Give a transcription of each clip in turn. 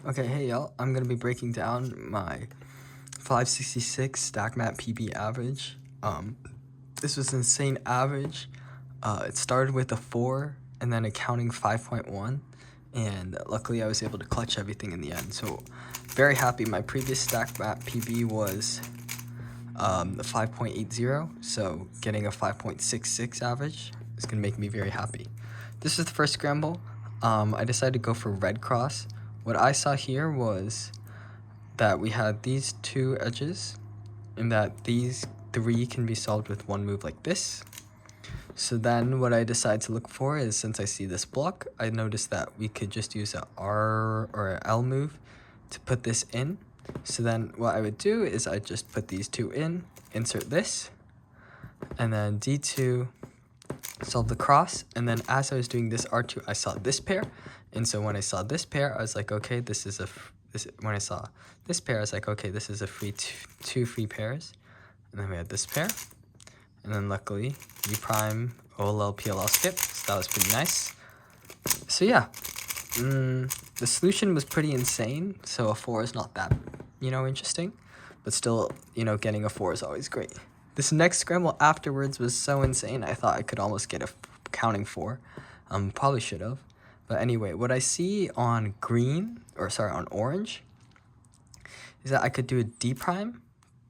Okay, hey y'all, I'm gonna be breaking down my 566 stack map PB average. This was insane average. It started with a 4 and then accounting 5.1, and luckily I was able to clutch everything in the end. So very happy. My previous stack map PB was the 5.80, so getting a 5.66 average is gonna make me very happy. This is the first scramble. I decided to go for red cross. What I saw here was that we had these two edges and that these three can be solved with one move like this. So then what I decide to look for is, since I see this block, I noticed that we could just use a R or a L move to put this in. So then what I would do is I just put these two in, insert this, and then D2, solve the cross. And then as I was doing this R2, I saw this pair. And so when I saw this pair, I was like, okay, when I saw this pair, I was like, okay, this is a two free pairs. And then we had this pair. And then luckily, U prime, OLL, PLL skip. So that was pretty nice. So yeah, the solution was pretty insane. So a 4 is not that, interesting. But still, getting a 4 is always great. This next scramble afterwards was so insane. I thought I could almost get a counting 4. Probably should have. But anyway, what I see on on orange, is that I could do a D prime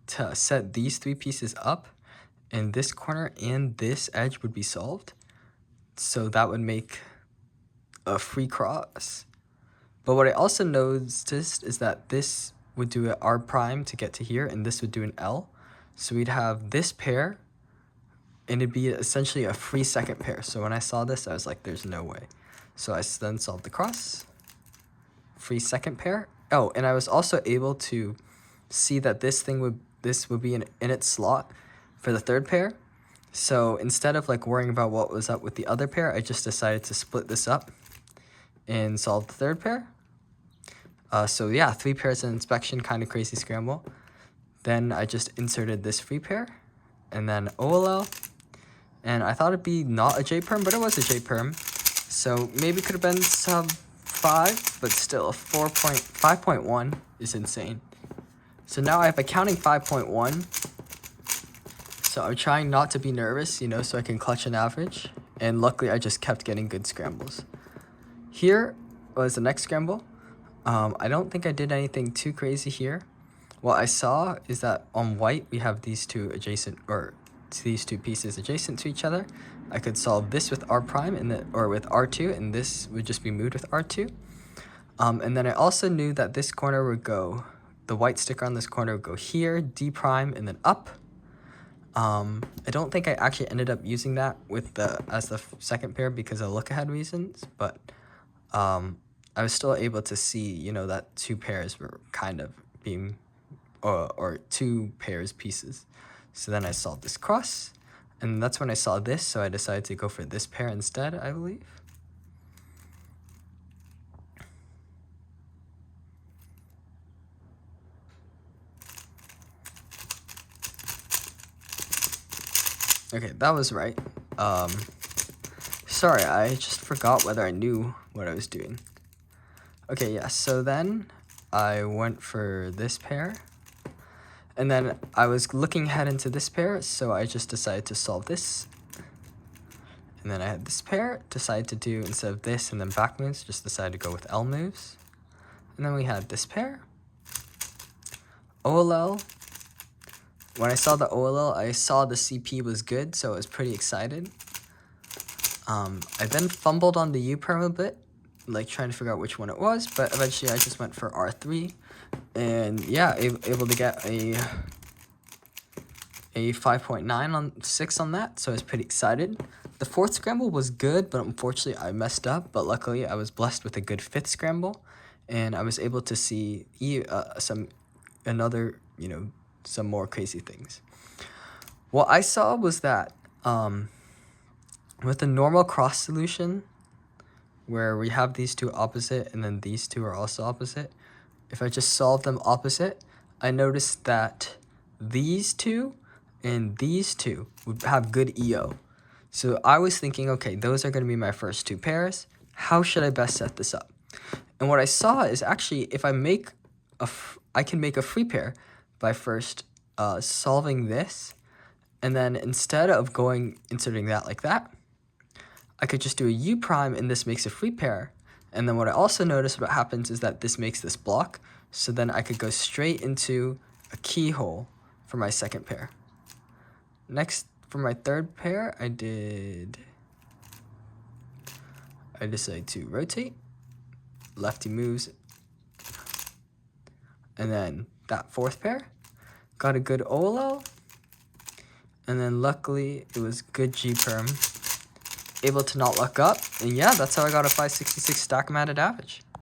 to set these three pieces up, and this corner and this edge would be solved. So that would make a free cross. But what I also noticed is that this would do an R prime to get to here, and this would do an L. So we'd have this pair, and it'd be essentially a free second pair. So when I saw this, I was like, there's no way. So I then solved the cross, free second pair. Oh, and I was also able to see that this would be in its slot for the third pair. So instead of worrying about what was up with the other pair, I just decided to split this up and solve the third pair. So yeah, 3 pairs in inspection, kind of crazy scramble. Then I just inserted this free pair, and then OLL. And I thought it'd be not a J perm, but it was a J perm. So maybe it could have been sub 5, but still 5.1 is insane. So now I have a counting 5.1. So I'm trying not to be nervous, so I can clutch an average. And luckily I just kept getting good scrambles. Here was the next scramble. I don't think I did anything too crazy here. What I saw is that on white we have these two pieces adjacent to each other. I could solve this with R prime or with R2, and this would just be moved with R2. And then I also knew that this corner would go, the white sticker on this corner would go here, D prime, and then up. I don't think I actually ended up using that as the second pair because of look ahead reasons, but I was still able to see, that 2 pairs were kind of being, or 2 pairs pieces. So then I solved this cross, and that's when I saw this, so I decided to go for this pair instead, I believe. Okay, that was right. Sorry, I just forgot whether I knew what I was doing. Okay, yeah, so then I went for this pair. And then I was looking ahead into this pair, so I just decided to solve this. And then I had this pair, decided to do, instead of this and then back moves, just decided to go with L moves. And then we had this pair, OLL. When I saw the OLL, I saw the CP was good, so I was pretty excited. I then fumbled on the U perm a bit, trying to figure out which one it was, but eventually I just went for R3. And yeah, able to get a 5.9 on 6 on that, so I was pretty excited. The 4th scramble was good, but unfortunately I messed up. But luckily I was blessed with a good 5th scramble, and I was able to see some more crazy things. What I saw was that with the normal cross solution, where we have these two opposite and then these two are also opposite, if I just solve them opposite, I noticed that these two and these two would have good EO. So I was thinking, okay, those are going to be my first 2 pairs. How should I best set this up? And what I saw is actually if I make I can make a free pair by first solving this, and then instead of inserting that like that, I could just do a U prime and this makes a free pair. And then what I also noticed what happens is that this makes this block, so then I could go straight into a keyhole for my second pair. Next, for my third pair, I decided to rotate, lefty moves, and then that fourth pair, got a good OLL, and then luckily it was good G-perm, able to not luck up, and yeah, that's how I got a 566 stack matted average.